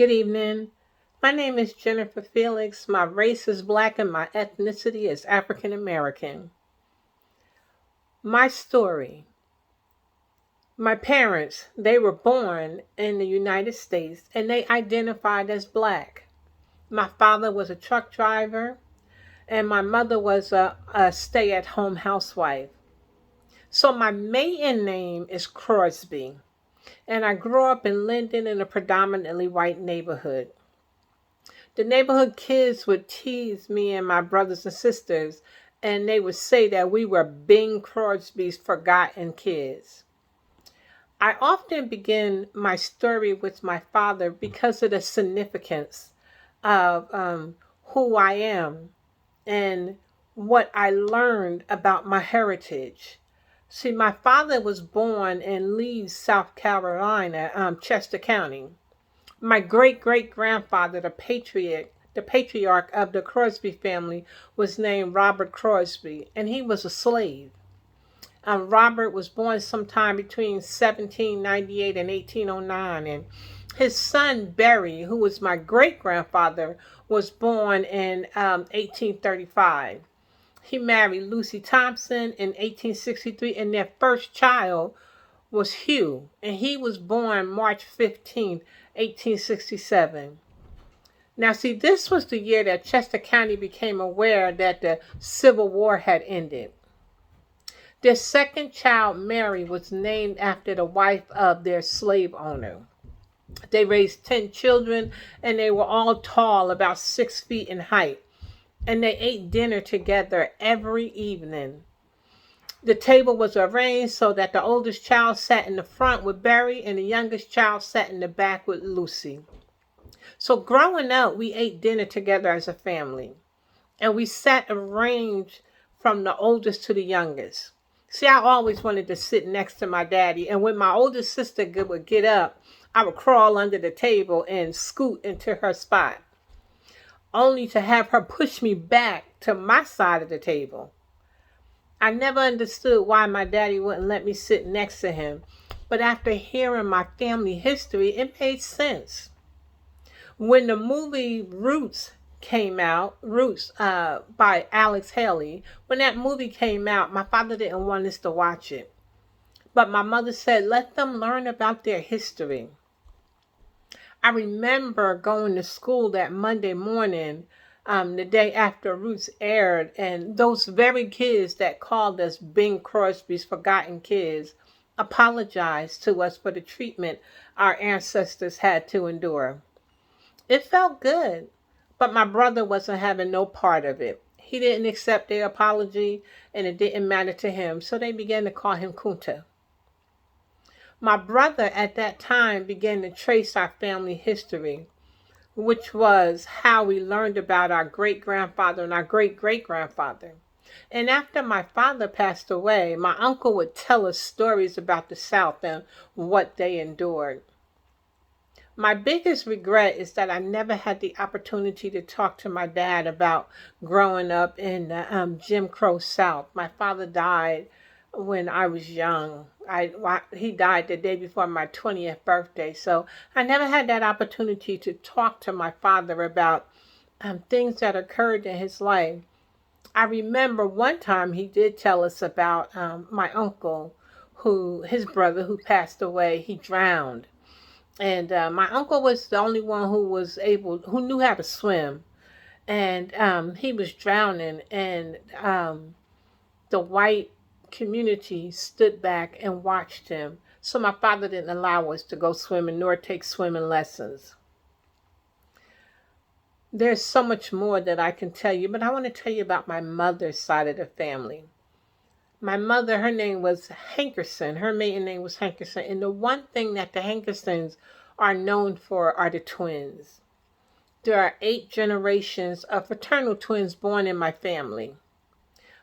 Good evening. My name is Jennifer Felix. My race is black and my ethnicity is African American. My story. My parents, they were born in the United States and they identified as black. My father was a truck driver and my mother was a stay-at-home housewife. So my maiden name is Crosby and I grew up in Linden in a predominantly white neighborhood. The neighborhood kids would tease me and my brothers and sisters, and they would say that we were Bing Crosby's forgotten kids. I often begin my story with my father because of the significance of who I am and what I learned about my heritage. See, my father was born in Leeds, South Carolina, Chester County. My great great grandfather, the patriarch of the Crosby family, was named Robert Crosby, and he was a slave. Robert was born sometime between 1798 and 1809, and his son Barry, who was my great grandfather, was born in 1835. He married Lucy Thompson in 1863, and their first child was Hugh, and he was born March 15th, 1867. Now, see, this was the year that Chester County became aware that the Civil War had ended. Their second child, Mary, was named after the wife of their slave owner. They raised 10 children, and they were all tall, about 6 feet in height, and they ate dinner together every evening. The table was arranged so that the oldest child sat in the front with Barry and the youngest child sat in the back with Lucy. So growing up, we ate dinner together as a family. And we sat arranged from the oldest to the youngest. See, I always wanted to sit next to my daddy. And when my oldest sister would get up, I would crawl under the table and scoot into her spot, only to have her push me back to my side of the table. I never understood why my daddy wouldn't let me sit next to him, but after hearing my family history, it made sense. When the movie Roots by Alex Haley, when that movie came out, my father didn't want us to watch it. But my mother said, let them learn about their history. I remember going to school that Monday morning, the day after Roots aired, and those very kids that called us Bing Crosby's forgotten kids apologized to us for the treatment our ancestors had to endure. It felt good, but my brother wasn't having no part of it. He didn't accept their apology, and it didn't matter to him, so they began to call him Kunta. My brother at that time began to trace our family history, which was how we learned about our great grandfather and our great great grandfather. And after my father passed away, my uncle would tell us stories about the South and what they endured. My biggest regret is that I never had the opportunity to talk to my dad about growing up in the Jim Crow South. My father died when I was young. He died the day before my 20th birthday, so I never had that opportunity to talk to my father about things that occurred in his life. I remember one time he did tell us about my uncle, his brother who passed away. He drowned, and my uncle was the only one who knew how to swim, and he was drowning, and the white community stood back and watched him. So my father didn't allow us to go swimming nor take swimming lessons. There's so much more that I can tell you, but I want to tell you about my mother's side of the family. My mother, her name was Hankerson. Her maiden name was Hankerson. And the one thing that the Hankersons are known for are the twins. There are 8 generations of fraternal twins born in my family.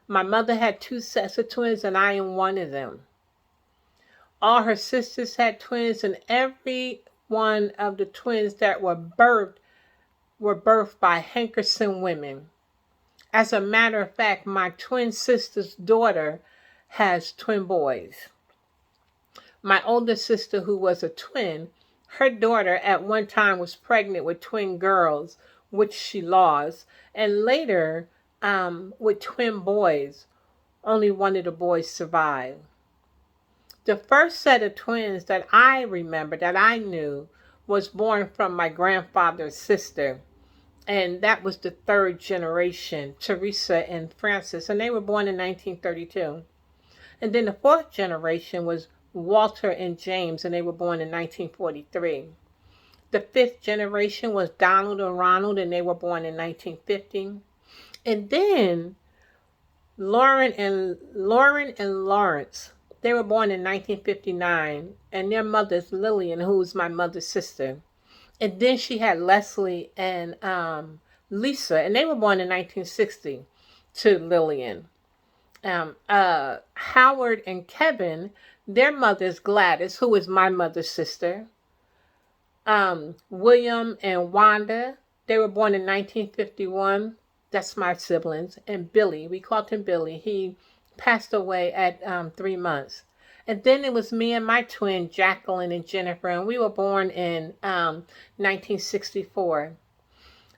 My mother had 2 sets of twins, and I am one of them. All her sisters had twins, and every one of the twins that were birthed by Hankerson women. As a matter of fact, my twin sister's daughter has twin boys. My older sister, who was a twin, Her daughter at one time was pregnant with twin girls, which she lost, and later with twin boys. Only one of the boys survived. The first set of twins that I remember, that I knew, was born from my grandfather's sister. And that was the third generation, Teresa and Francis. And they were born in 1932. And then the fourth generation was Walter and James, and they were born in 1943. The fifth generation was Donald and Ronald, and they were born in 1950. And then Lauren and Lawrence, they were born in 1959, and their mother's Lillian, who's my mother's sister. And then she had Leslie and Lisa, and they were born in 1960 to Lillian. Howard and Kevin, their mother's Gladys, who is my mother's sister. William and Wanda, they were born in 1951. That's my siblings. And Billy, we called him Billy. He passed away at 3 months. And then it was me and my twin, Jacqueline and Jennifer, and we were born in 1964.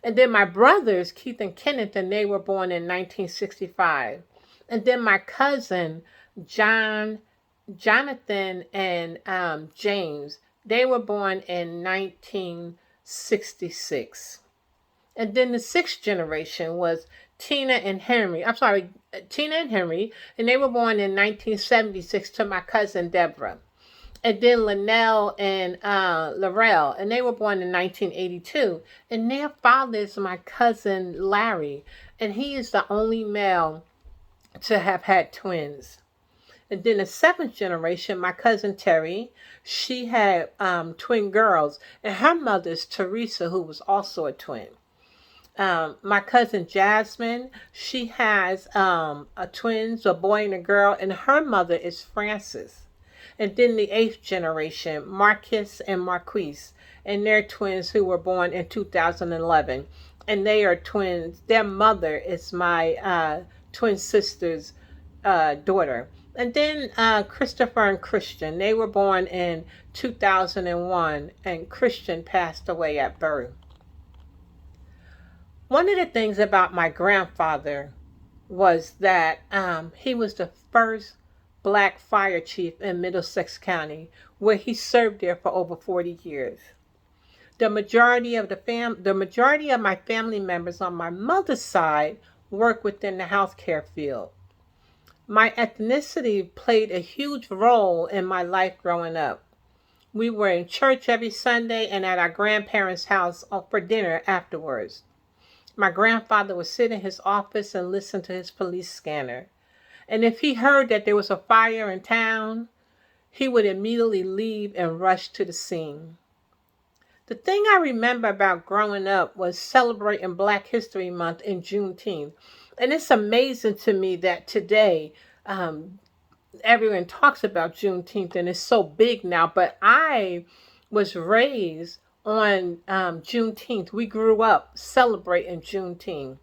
And then my brothers, Keith and Kenneth, and they were born in 1965. And then my cousin, Jonathan, and James, they were born in 1966. And then the sixth generation was Tina and Henry. Tina and Henry, and they were born in 1976 to my cousin Deborah. And then Linnell and Laurel, and they were born in 1982. And their father is my cousin Larry, and he is the only male to have had twins. And then the seventh generation, my cousin Terry, she had twin girls, and her mother is Teresa, who was also a twin. My cousin Jasmine, she has a twins, a boy and a girl, and her mother is Frances. And then the eighth generation, Marcus and Marquise, and they're twins who were born in 2011. And they are twins. Their mother is my twin sister's daughter. And then Christopher and Christian, they were born in 2001, and Christian passed away at birth. One of the things about my grandfather was that he was the first black fire chief in Middlesex County, where he served there for over 40 years. The majority of my family members on my mother's side work within the healthcare field. My ethnicity played a huge role in my life growing up. We were in church every Sunday and at our grandparents' house for dinner afterwards. My grandfather would sit in his office and listen to his police scanner. And if he heard that there was a fire in town, he would immediately leave and rush to the scene. The thing I remember about growing up was celebrating Black History Month in Juneteenth. And it's amazing to me that today everyone talks about Juneteenth and it's so big now. But I was raised on Juneteenth. We grew up celebrating Juneteenth.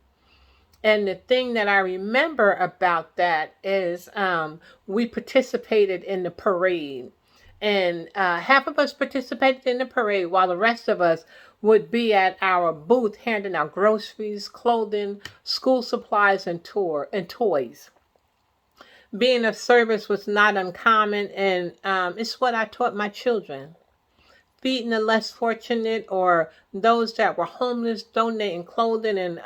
And the thing that I remember about that is we participated in the parade. And half of us participated in the parade while the rest of us would be at our booth handing out groceries, clothing, school supplies, and toys. Being of service was not uncommon, and it's what I taught my children. Feeding the less fortunate or those that were homeless, donating clothing and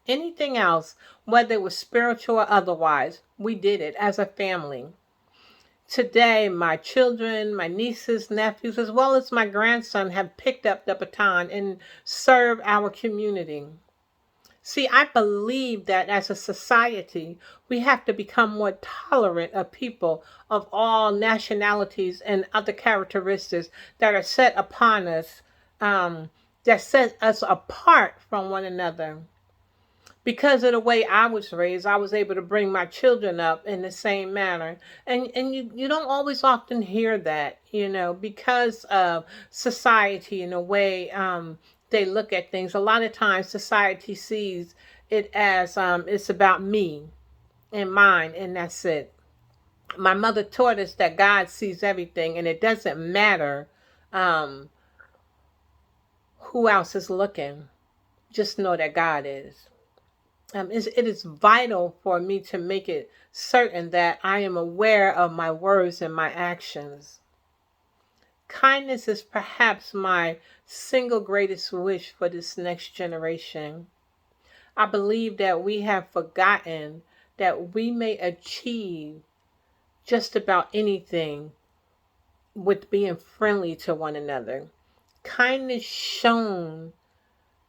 anything else, whether it was spiritual or otherwise, we did it as a family. Today, my children, my nieces, nephews, as well as my grandson have picked up the baton and serve our community. See, I believe that as a society, we have to become more tolerant of people of all nationalities and other characteristics that are set upon us, that set us apart from one another. Because of the way I was raised, I was able to bring my children up in the same manner. And you don't always often hear that, because of society and the way they look at things. A lot of times society sees it as it's about me and mine, and that's it. My mother taught us that God sees everything, and it doesn't matter who else is looking? Just know that God is. It is vital for me to make it certain that I am aware of my words and my actions. Kindness is perhaps my single greatest wish for this next generation. I believe that we have forgotten that we may achieve just about anything with being friendly to one another. Kindness shown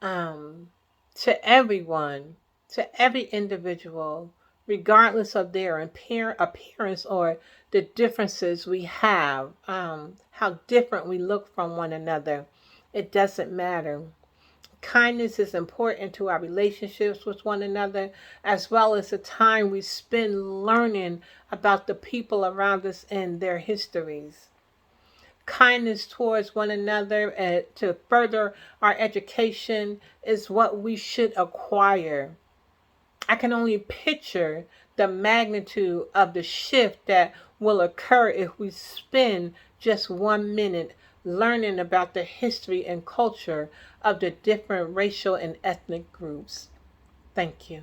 um, to everyone, to every individual, regardless of their appearance or the differences we have, how different we look from one another. It doesn't matter. Kindness is important to our relationships with one another, as well as the time we spend learning about the people around us and their histories. Kindness towards one another to further our education is what we should acquire. I can only picture the magnitude of the shift that will occur if we spend just 1 minute learning about the history and culture of the different racial and ethnic groups. Thank you.